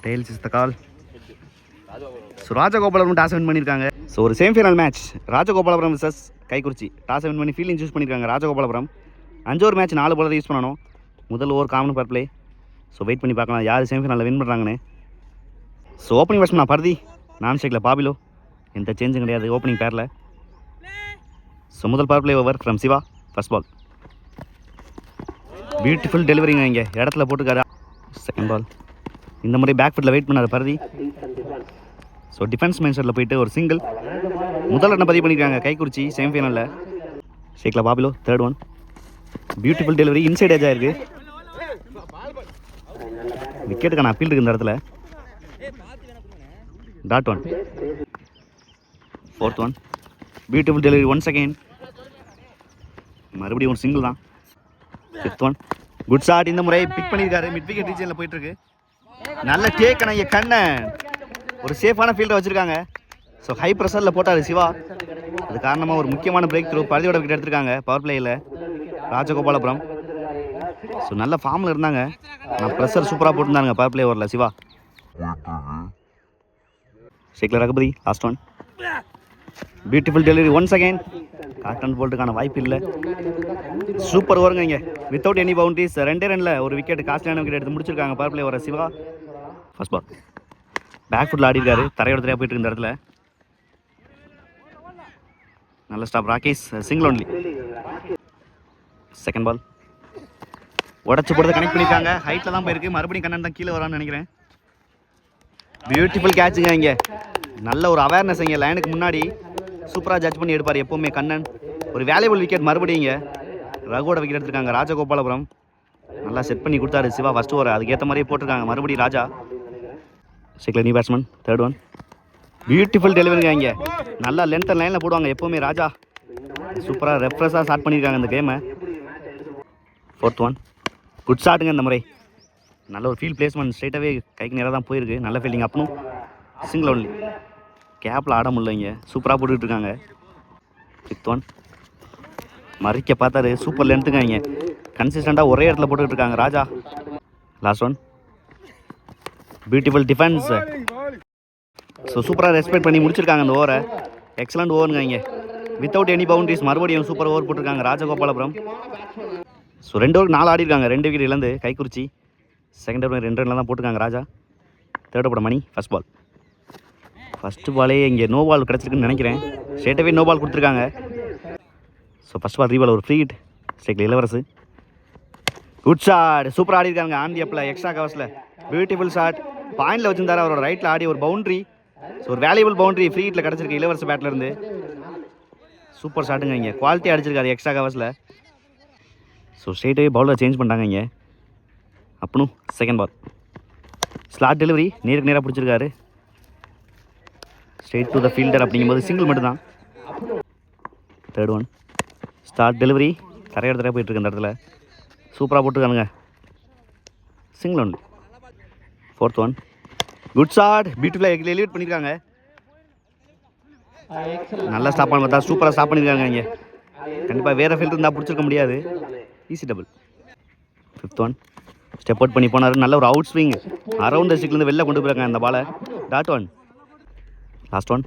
Tails is the call. So Rajagopalapuram toss win பண்ணியிருக்காங்க. So ஒரு semifinal match Rajagopalapuram versus Kaikkurichi. Toss win பண்ணி fielding choose பண்ணியிருக்காங்க Rajagopalapuram. 5 over match 4 bowler use பண்ணணும். முதல் over common power play. So wait பண்ணி பார்க்கலாம் யார் செமிஃபைனலில் வின் பண்ணுறாங்கன்னு. ஸோ ஓப்பனிங் பேட்ஸ்மேன் பர்தி, நான் ஸ்ட்ரைக்கில் பாபிலோ. எந்த சேஞ்சும் கிடையாது ஓப்பனிங் பேரில். ஸோ முதல் power play over from Siva. First ball beautiful டெலிவரிங்க, இங்கே இடத்துல போட்டுக்காரு. செகண்ட் பால் இந்த மாதிரி பேக் ஃபுட்டில் வெயிட் பண்ணார் பர்தி. ஸோ டிஃபென்ஸ் மைண்ட் போயிட்டு ஒரு சிங்கிள். முதல் ரன்னை பதிவு பண்ணியிருக்காங்க கைக்குறிச்சி செமிஃபைனலில். ஷேக்கில் பாபிலோ. Third one beautiful delivery, inside edge ஆயிருக்கு. விக்கெட்டுக்கான அப்பீல் இருக்கு இந்த இடத்துல. Dot one. Fourth one beautiful delivery once again. மறுபடியும் ஒரு சிங்கிள் தான். Fifth one good shot. இந்த முறை பிக் பண்ணியிருக்காரு. மிட் விக்கெட் ரீஜனில் போயிட்டு இருக்கு. நல்ல டேக் ஆனால் கண்ணன் ஒரு சேஃபான ஃபீல்டை வச்சுருக்காங்க. ஸோ ஹை ப்ரெஷரில் போட்டார் சிவா. அது காரணமாக ஒரு முக்கியமான பிரேக் த்ரூ பருதியோட விக்கெட் எடுத்திருக்காங்க பவர் பிளேயில் ராஜகோபாலபுரம். ஸோ நல்ல ஃபார்மில் இருந்தாங்க. ஆனால் ப்ரெஷர் சூப்பராக போட்டிருந்தாங்க பவர் பிளே ஓவரில் சிவா. ஷேக்ல Raghupathi. Last one beautiful delivery once again. Caught and போல்ட்டுக்கான வாய்ப்பு இல்லை. சூப்பர் ஓவருங்க இங்கே வித்தவுட் எனி பவுண்டரிஸ். 2 ரனில் ஒரு விக்கெட் காஸ்ட்லியான விக்கெட் எடுத்து முடிச்சிருக்காங்க பவர் பிளே ஓவர சிவா. ஃபர்ஸ்ட் பால் பேக் ஃபுட்டில் ஆடி இருக்காரு. தரையோட தரையாக போயிட்டு இருந்த இடத்துல. நல்ல stop Rakesh. Single only. Second ball உடச்சு போடுறத கனெக்ட் பண்ணியிருக்காங்க. ஹைட்டில் தான் போயிருக்கு. மறுபடியும் கண்ணன் தான் கீழே வரான்னு நினைக்கிறேன். பியூட்டிஃபுல் கேட்சுங்க இங்கே. நல்ல ஒரு அவேர்னஸ் இங்கே லைனுக்கு முன்னாடி சூப்பராக ஜட்ஜ் பண்ணி எடுப்பார் எப்போவுமே கண்ணன். ஒரு வேல்யூபிள் விக்கெட் மறுபடியும் இங்கே ரகுவோட விக்கெட் எடுத்திருக்காங்க ராஜகோபாலபுரம். நல்லா செட் பண்ணி கொடுத்தாரு சிவா ஃபர்ஸ்ட் ஓவர். அதுக்கேற்ற மாதிரியே போட்டிருக்காங்க மறுபடியும் ராஜா. ஷேக்ல new batsman. Third one beautiful டெலிவரிங்க இங்கே. நல்லா லென்த் அண்ட் லைனில் போடுவாங்க எப்போவுமே ராஜா. சூப்பராக ரெஃப்ரெஷ்ஷாக ஸ்டார்ட் பண்ணியிருக்காங்க இந்த கேமை. ஃபோர்த் ஒன் குட் ஷாட்டுங்க இந்த முறை. நல்ல ஒரு ஃபீல்ட் பிளேஸ்மெண்ட் ஸ்ட்ரைட்டாகவே கைக்கு நேராக தான் போயிருக்கு. நல்ல ஃபீல்டிங். அப்பனும் சிங்கிள் ஒன்லி. கேப்பில் ஆட முடியல இங்கே. சூப்பராக போட்டுக்கிட்டு இருக்காங்க. ஃபிஃப்த் ஒன் மறிக்க பார்த்தாரு. சூப்பர் லென்த்துங்க இங்கே. கன்சிஸ்டண்ட்டாக ஒரே இடத்துல போட்டுக்கிட்டு இருக்காங்க Raja. Last one beautiful defence. So சூப்பராக ரெஸ்பெக்ட் பண்ணி முடிச்சிருக்காங்க அந்த ஓவரை. எக்ஸலண்ட் ஓவருங்க இங்கே வித்தவுட் எனி பவுண்டரிஸ். மறுபடியும் சூப்பர் ஓவர் போட்டிருக்காங்க ராஜகோபாலபுரம். ஸோ 2 ஓவருக்கு 4 ஆடி இருக்காங்க. 2 விக்கெட் இழந்து கைக்குறிச்சி. செகண்ட் ஓவர் 2 ரனில் தான் போட்டிருக்காங்க ராஜா. தேர்ட் ஓவர் மணி. ஃபர்ஸ்ட் பால் ஃபஸ்ட்டு பாலே இங்கே நோ பால் கிடச்சிருக்குன்னு நினைக்கிறேன். ஸ்ட்ரெயிட்டாகவே நோ பால் கொடுத்துருக்காங்க. ஸோ ஃபஸ்ட் பால் ரீபால் ஒரு ஃப்ரீ ஹிட். ஸ்ட்ரைக்கில் இளவரசு. Good shot. சூப்பராக ஆடி இருக்காங்க ஆன் தி அப்பில் எக்ஸ்ட்ரா கவர்ஸில். Beautiful shot. பாயிண்டில் வச்சிருந்தாரு அவரோட ரைட்டில் ஆடி ஒரு பவுண்ட்ரி. ஸோ ஒரு வேல்யூபிள் பவுண்ட்ரி ஃப்ரீ ஹிட்டில் கிடச்சிருக்கு இளவரசு பேட்லேருந்து. சூப்பர் ஷாட்டுங்க இங்கே. குவாலிட்டி அடிச்சிருக்காரு எக்ஸ்ட்ரா கவர்ஸில். ஸோ ஸ்ட்ரெயிட்டாகவே பவுலர் சேஞ்ச் பண்ணிட்டாங்க இங்கே. அப்பனும் செகண்ட் பால் ஸ்லாட் டெலிவரி நேருக்கு நேராக பிடிச்சிருக்காரு. ஸ்ட்ரெயிட் டு த ஃபீல்டர் அப்படிங்கும்போது சிங்கிள் மட்டும் தான். தேர்ட் ஒன் ஸ்டார்ட் டெலிவரி தரையோட தரையாக போயிட்டுருக்கு அந்த இடத்துல. சூப்பராக போட்டுருக்கானுங்க. Single one. Fourth one good shot. பியூட்டிஃபுல்லாக எலிவேட் பண்ணியிருக்காங்க. நல்லா ஸ்டாப் பண்ண பார்த்தா சூப்பராக ஸ்டாப் பண்ணியிருக்காங்க இங்கே. கண்டிப்பாக வேறு ஃபீல்டு இருந்தால் பிடிச்சிருக்க முடியாது. Easy double. Fifth one step out பண்ணி போனார். நல்ல ஒரு அவுட் ஸ்விங். அரவுண்ட் த ஸ்டிக்லேருந்து வெளில கொண்டு போயிருக்காங்க அந்த பாலை. Dot one. Last one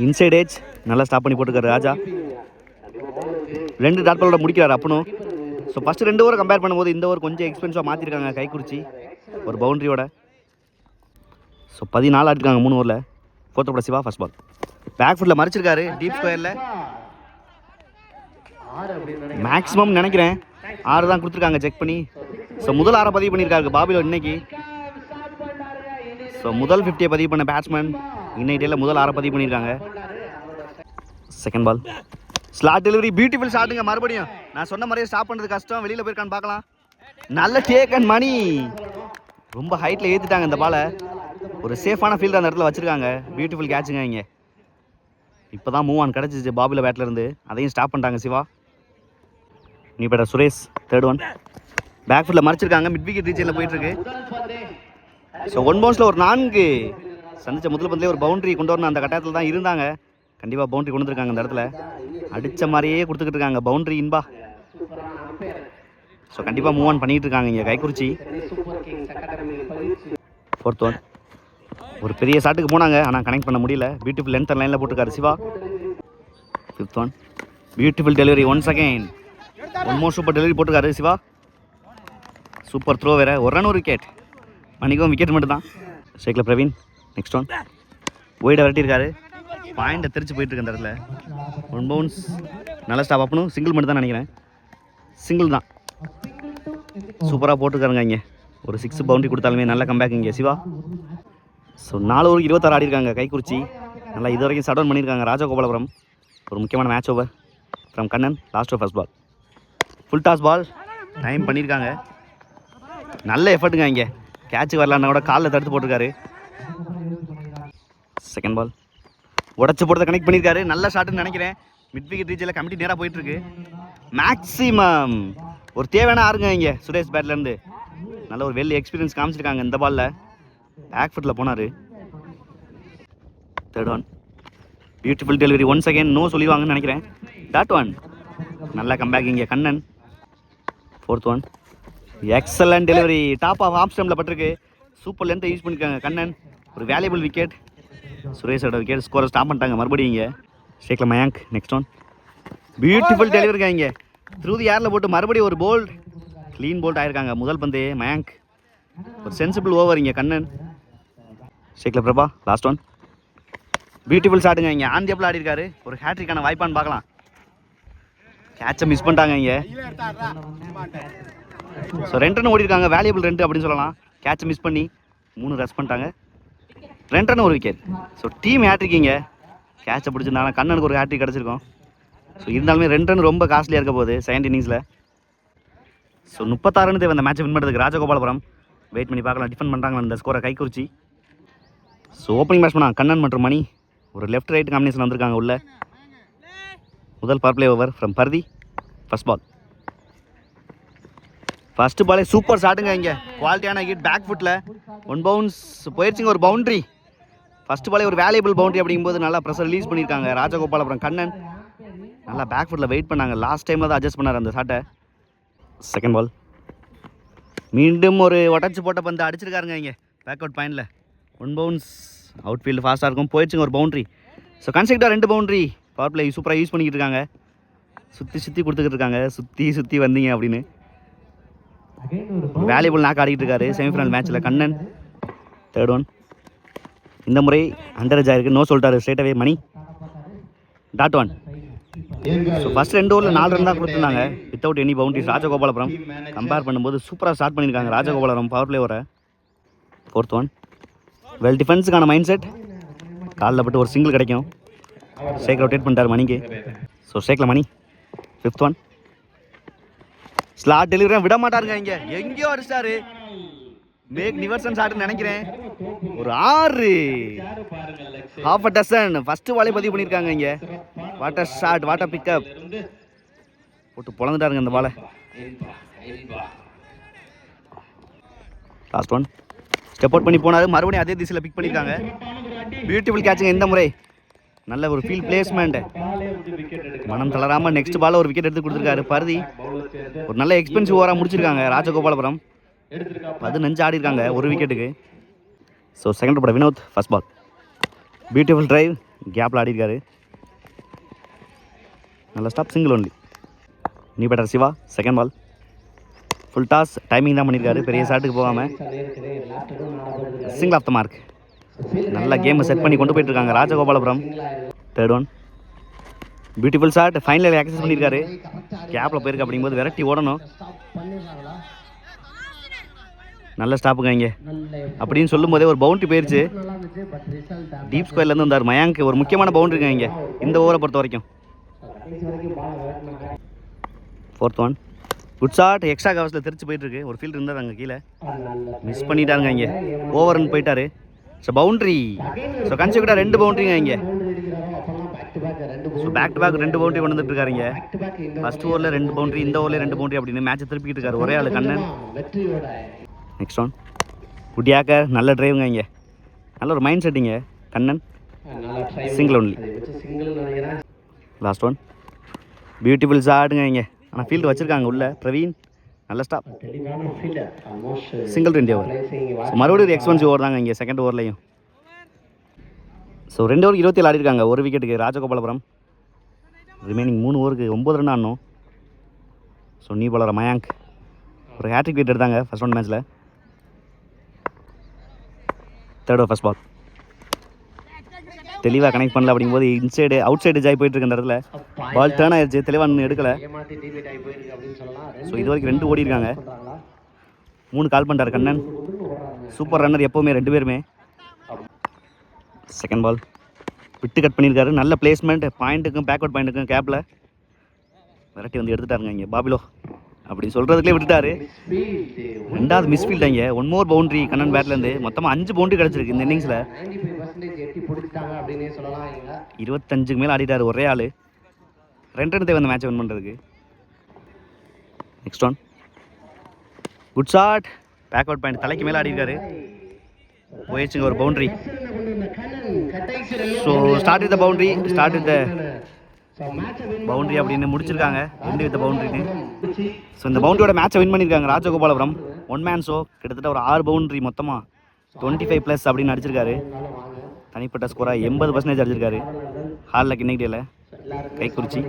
inside age. நல்லா ஸ்டாப் பண்ணி போட்டுருக்காரு ராஜா. 2 டாட் பாலோட முடிக்கிறார் அப்பனும். ஸோ ஃபஸ்ட்டு 2 ஓவர் கம்பேர் பண்ணும்போது இந்த ஓவர் கொஞ்சம் எக்ஸ்பென்சிவாக மாற்றிருக்காங்க கைக்குறிச்சி ஒரு பவுண்ட்ரியோட. ஸோ 14 ஆடிருக்காங்க 3 ஓவரில். Fourth over Siva. First ball back ஃபுட்டில் மறைச்சிருக்காரு டீப் ஸ்கொயரில். மேக்ஸிமம் நினைக்கிறேன் 6 தான் கொடுத்துருக்காங்க செக் பண்ணி. ஸோ முதல் 6 பதிவு பண்ணியிருக்காரு பாபிலோ இன்னைக்கு. ஸோ முதல் 50 பதிவு பண்ண பேட்ஸ்மேன் இன்னைக்கு டேயில் முதல் 6 பதிவு பண்ணியிருக்காங்க. Second ball slot delivery beautiful ஷாட்டுங்க. மறுபடியும் நான் சொன்ன மாதிரியே ஸ்டாப் பண்ணுறது கஷ்டம். வெளியில் போயிருக்கான்னு பார்க்கலாம். நல்ல டேக் அண்ட் மணி. ரொம்ப ஹைட்டில் ஏற்றிட்டாங்க இந்த பாலை. ஒரு சேஃபான ஃபீல்டு அந்த இடத்துல வச்சுருக்காங்க. பியூட்டிஃபுல் கேட்சுங்க இங்கே. இப்போ தான் மூவ் ஆன் கிடச்சிச்சு பாபிலோ பேட்லேருந்து. அதையும் ஸ்டாப் பண்ணிட்டாங்க சிவா. நீ batter Suresh. Third one back ஃபுட்டில் மறைச்சிருக்காங்க. மிட் விக்கெட் ரீஜனில் போயிட்டுருக்கு. ஸோ 1 பவுன்ஸில் ஒரு 4 சந்திச்ச முதல் பந்திலே ஒரு பவுண்டரி கொண்டு வரணும் அந்த கட்டாயத்தில் தான் இருந்தாங்க. கண்டிப்பாக பவுண்டரி கொண்டு வந்துருக்காங்க இந்த இடத்துல. அடித்த மாதிரியே கொடுத்துக்கிட்டு இருக்காங்க பவுண்டரி இன்பா. ஸோ கண்டிப்பாக மூவ் ஆன் பண்ணிகிட்டு இருக்காங்க இங்கே கைக்குறிச்சி. 4th one. ஒரு பெரிய ஷாட்டுக்கு போனாங்க, ஆனால் கனெக்ட் பண்ண முடியல. பியூட்டிஃபுல் லென்த் லைனில் போட்டிருக்காரு Siva. 5th one. Beautiful delivery once again. One more super delivery போட்டிருக்காரு சிவா. சூப்பர் த்ரோ வேறு. ஒரு ரன் ஒரு விக்கெட். மணிக்கும் விக்கெட் மட்டும் தான். ஷேக்கில் பிரவீன். Next one. ஒய்டை விரட்டியிருக்காரு. பாயிண்டை தெரிச்சு போயிட்டுருக்கு அந்த இடத்துல. 1 பவுன்ஸ். நல்ல ஸ்டாப் அப்பனும் சிங்கிள் மட்டும் தான் நினைக்கிறேன். சிங்கிள் தான். சூப்பராக போட்டுருக்காருங்க இங்கே. ஒரு 6 பவுண்டரி கொடுத்தாலுமே நல்ல கம்பேக் இங்கே சிவா. ஸோ 4 ஓவருக்கு 26 ஆடிருக்காங்க கைக்குறிச்சி. நல்லா இது வரைக்கும் சட் டவுன் பண்ணியிருக்காங்க ராஜகோபாலபுரம். ஒரு முக்கியமான match over from Kannan. Last over first ball. Full toss ball time பண்ணியிருக்காங்க. நல்ல எஃபர்ட்டுங்க இங்கே. கேட்சுக்கு வரலான்னா கூட காலில் தடுத்து போட்டிருக்காரு. Second ball. உடச்சி போடுறத கனெக்ட் பண்ணியிருக்காரு. நல்ல ஷாட்டுன்னு நினைக்கிறேன். மிட் விக்கெட் ரீச்சில் கமிட்டி நேராக போயிட்டுருக்கு. மேக்ஸிமம் ஒரு தேவையான ஆறுங்க இங்கே சுரேஷ் பேட்லேருந்து. நல்ல ஒரு வெல் எக்ஸ்பீரியன்ஸ் காமிச்சிருக்காங்க இந்த பாலில். பேக் ஃபுட்டில் போனார். 3rd one. Beautiful delivery once again. No சொல்லிடுவாங்கன்னு நினைக்கிறேன். that one. நல்ல கம்பேக் இங்கே Kannan. 4th one. Excellent delivery. Top off off ஸ்டம்பில் பட்டிருக்கு. சூப்பர் லென்த்தை யூஸ் பண்ணியிருக்காங்க கண்ணன். ஒரு வேல்யூபிள் விக்கெட். சுரேஷோட விக்கெட் ஸ்கோரை ஸ்டாப் பண்ணிட்டாங்க மறுபடியும் இங்கே. ஷேக்கில் மயாங்க். Next one. பியூட்டிஃபுல் டெலிவரிங்க இங்கே. த்ரூ தி ஏரில் போட்டு மறுபடியும் ஒரு போல்ட். க்ளீன் போல்ட் ஆயிருக்காங்க முதல் பந்து மயாங்க். ஒரு சென்சிபிள் ஓவர் இங்கே கண்ணன். ஷேக்கில் பிரபா. Last one. பியூட்டிஃபுல் ஷாட்டுங்க இங்கே. ஆந்தியப்பில் ஆடிருக்காரு. ஒரு ஹேட்ரிக்கான வாய்ப்பான்னு பார்க்கலாம். கேட்சை மிஸ் பண்ணிட்டாங்க இங்கே. So 2 run ஓடிருக்காங்க. வேல்யூபிள் 2 அப்படின்னு சொல்லலாம். கேட்சை மிஸ் பண்ணி 3 ரஸ் பண்ணிட்டாங்க. 2 ரன் ஒரு விக்கெட். ஸோ டீம் ஹேட்ரிக்கிங்க. கேட்சை பிடிச்சிருந்தாங்கன்னா கண்ணனுக்கு ஒரு ஹேட்ரிக் கிடச்சிருக்கும். ஸோ இருந்தாலுமே 2 ரன் ரொம்ப காஸ்ட்லியாக இருக்க போகுது செகண்ட் இன்னிங்ஸில். ஸோ 36 ரன் தேவை அந்த மேட்சை வின் பண்ணுறதுக்கு ராஜகோபாலபுரம். வெயிட் பண்ணி பார்க்கலாம் டிஃபெண்ட் பண்ணுறாங்களா அந்த ஸ்கோரை கைக்குறிச்சி. ஸோ ஓப்பனிங் பேட்ஸ்மேனா கண்ணன் மற்றும் மணி ஒரு லெஃப்ட் ரைட் காம்பினேஷன் வந்திருக்காங்க உள்ள. முதல் power play over from Parthi. First ball. First பாலே சூப்பர் ஷாட்டுங்க இங்கே. குவாலிட்டியான ஹிட் பேக் ஃபுட்டில். 1 பவுன்ஸ் போயிடுச்சுங்க. ஒரு பவுண்ட்ரி. ஃபர்ஸ்ட் பாலே ஒரு வேல்யூபிள் பவுண்ட்ரி அப்படிங்கும்போது நல்லா ப்ரெஷர் ரிலீஸ் பண்ணியிருக்காங்க ராஜகோபாலபுரம் கண்ணன். நல்லா பேக் ஃபுட்டில் வெயிட் பண்ணாங்க. லாஸ்ட் டைமில் தான் அட்ஜஸ்ட் பண்ணார் அந்த ஷாட்டை. Second ball. மீண்டும் ஒரு உடச்சி போட்ட பந்து அடிச்சிருக்காருங்க இங்கே பேக் அவுட் பாயிண்டில். 1 பவுன்ஸ். அவுட் ஃபீல்டு ஃபாஸ்ட்டாக இருக்கும். போயிடுச்சுங்க ஒரு பவுண்ட்ரி. ஸோ கன்செக்டாக 2 பவுண்ட்ரி. பவர் பிளே சூப்பராக யூஸ் பண்ணிக்கிட்டு இருக்காங்க. சுற்றி கொடுத்துக்கிட்டு இருக்காங்க. சுற்றி வந்தீங்க அப்படின்னு. வேல்யூபிள் நாக் ஆடிக்கிட்டு இருக்காரு செமிஃபைனல் மேட்ச்சில் கண்ணன். 3rd one. இந்த முறை அண்டரேஜ் ஆயிருக்கு. நோ சொல்லிட்டாரு straight away Mani. Dot one. So first 2 ஓவரில் 4 ரன் தான் கொடுத்துருந்தாங்க without any boundaries Rajagopalapuram. Compare பண்ணும்போது சூப்பராக ஸ்டார்ட் பண்ணியிருக்காங்க ராஜகோபாலபுரம் பவர் பிளே ஓவரை. 4th one. வெல் டிஃபென்ஸுக்கான மைண்ட் செட். காலில் பட்டு ஒரு சிங்கிள் கிடைக்கும். ஷேக் ரொட்டேட் பண்ணிட்டார் மணிக்கு. ஸோ ஷேக்கில் Mani. 5th one. Slot delivery விட மாட்டாருங்க இங்கே. எங்கேயோ அடிச்சிட்டாரு. மேக் நிவர்சன் ஷாட்னு நினைக்கிறேன். ஒரு 6. Half a dozen. ஃபஸ்ட்டு வாலே பதிவு பண்ணியிருக்காங்க இங்கே. Water shot. வாட்டர் பிக்கப் போட்டு பொழந்துட்டாருங்க இந்த பாலை. Last one. ஸ்டெப் அவுட் பண்ணி போனார். மறுபடியும் அதே திசையில் பிக் பண்ணியிருக்காங்க. பியூட்டிஃபுல் கேட்சுங்க இந்த முறை. நல்ல ஒரு ஃபீல்ட் பிளேஸ்மெண்ட். மனம் தளராமல் நெக்ஸ்ட் பால் ஒரு விக்கெட் எடுத்து கொடுத்துருக்காரு பர்தி. ஒரு நல்ல எக்ஸ்பென்சிவ் ஓவராக முடிச்சிருக்காங்க ராஜகோபாலபுரம். 15 ஆடி இருக்காங்க ஒரு விக்கெட்டுக்கு. ஸோ செகண்ட் பட Vinod. First ball. Beautiful drive. கேப்பில் ஆடிருக்காரு. நல்ல ஸ்டாப். Single only. நீ better Siva. Second ball. Full toss. Timing தான் பண்ணியிருக்காரு பெரிய ஷாட்டுக்கு போகாமல். Single off the mark. நல்லா கேமை செட் பண்ணி கொண்டு போயிட்டு இருக்காங்க Rajagopalapuram. 3rd one. Beautiful shot. ஃபைனலில் ஆக்சஸ் பண்ணியிருக்காரு. கேப்பில் போயிருக்கு அப்படிங்கும்போது விரட்டி ஓடணும். நல்ல ஸ்டாப்புங்க இங்கே அப்படின்னு சொல்லும் போதே ஒரு பவுண்டரி போயிடுச்சு. டீப் ஸ்கொயர்லேருந்து வந்தார் மயாங்க். ஒரு முக்கியமான பவுண்டரிங்க இங்கே இந்த ஓவரை பொறுத்த வரைக்கும். 4th one. Good shot. Extra கவர்ஸில் தெரிச்சு போயிட்டுருக்கு. ஒரு ஃபீல்டு இருந்தார் அங்கே கீழே. மிஸ் பண்ணிட்டாருங்க இங்கே. ஓவர்னு போயிட்டாரு. So boundary. ஸோ கன்சிக்யூட்டாக 2 பவுண்ட்ரிங்க இங்கே. So back to back 2 boundary கொண்டு வந்துட்டு இருக்காருங்க. ஃபர்ஸ்ட் ஓவரில் 2 பவுண்டரி, இந்த ஓவரில் 2 பவுண்டரி அப்படின்னு மேட்சை திருப்பிக்கிட்டு இருக்காரு ஒரே ஆள் கண்ணன். Next one. குட்டியாக்கர். நல்ல டிரைவுங்க இங்கே. நல்ல ஒரு மைண்ட் செட்டிங்க Kannan. Single only. Last one. Beautiful ஷாட்டுங்க இங்கே. ஆனால் ஃபீல்டு வச்சுருக்காங்க உள்ள பிரவீன். நல்ல ஸ்டாப், சிங்கிள் 20 ஓவர். ஸோ மறுபடியும் ஒரு எக்ஸ்பென்சிவ் ஓவர் தாங்க இங்கே செகண்ட் ஓவர்லையும். ஸோ 2 ஓவருக்கு 27 ஆடிருக்காங்க, ஒரு விக்கெட்டுக்கு ராஜகோபாலபுரம். ரிமைனிங் 3 ஓவருக்கு 9 ரன் ஆடணும். ஸோ நீ பாலர் மயாங்க் ஒரு ஹேட்ரிக் விக்கெட் எடுத்தாங்க ஃபர்ஸ்ட் ஒன் மேட்ச்சில். தேர்ட் ஓவர் ஃபர்ஸ்ட் பால் தெளிவாக கனெக்ட் பண்ணல. அப்படிங்கும்போது இன்சைடு அவுட் சைடு ஜாய் போயிட்டு இருக்க அந்த இடத்துல பால் டேர்ன் ஆயிடுச்சு, தெளிவாக இன்னும் எடுக்கலை. ஸோ இது வரைக்கும் 2 ஓடி இருக்காங்க. 3 கால் பண்ணிட்டார் கண்ணன். சூப்பர் ரன்னர் எப்போவுமே 2 பேருமே. செகண்ட் பால் விட்டு கட் பண்ணியிருக்காரு, நல்ல பிளேஸ்மெண்ட், பாயிண்ட்டுக்கும் பேக்வர்ட் பாயிண்ட்டுக்கும் கேப்பில் விரட்டி வந்து எடுத்துட்டாருங்க இங்கே பாபிலோ. அப்படி சொல்கிறதுக்குள்ளே விட்டுட்டாரு. 2வது மிஸ்ஃபீல்டு இங்கே. 1 மோர் பவுண்ட்ரி கண்ணன் பேட்லேருந்து. மொத்தமாக 5 பவுண்ட்ரி கிடச்சிருக்கு இந்த இன்னிங்ஸில். 25க்கு மேலே ஆடிட்டார் ஒரே ஆள். 2 ரன் தேவை அந்த மேட்சை வின் பண்ணுறதுக்கு. Next one good shot, backward point தலைக்கு மேலே ஆடிருக்காரு. போயிடுச்சுங்க ஒரு boundary. So start with the boundary அப்படின்னு முடிச்சிருக்காங்க. End with பவுண்ட்ரின்னு. ஸோ இந்த பவுண்டரியோட மேட்சை வின் பண்ணியிருக்காங்க ராஜகோபாலபுரம். 1 மேன் ஷோ, கிட்டத்தட்ட ஒரு 6 பவுண்ட்ரி மொத்தமாக 25+ அப்படின்னு அடிச்சிருக்காரு. தனிப்பட்ட ஸ்கோராக 80% அடிச்சிருக்காரு. ஹார்ட் லக் இன்னைக்கு டேல கைக்குறிச்சி.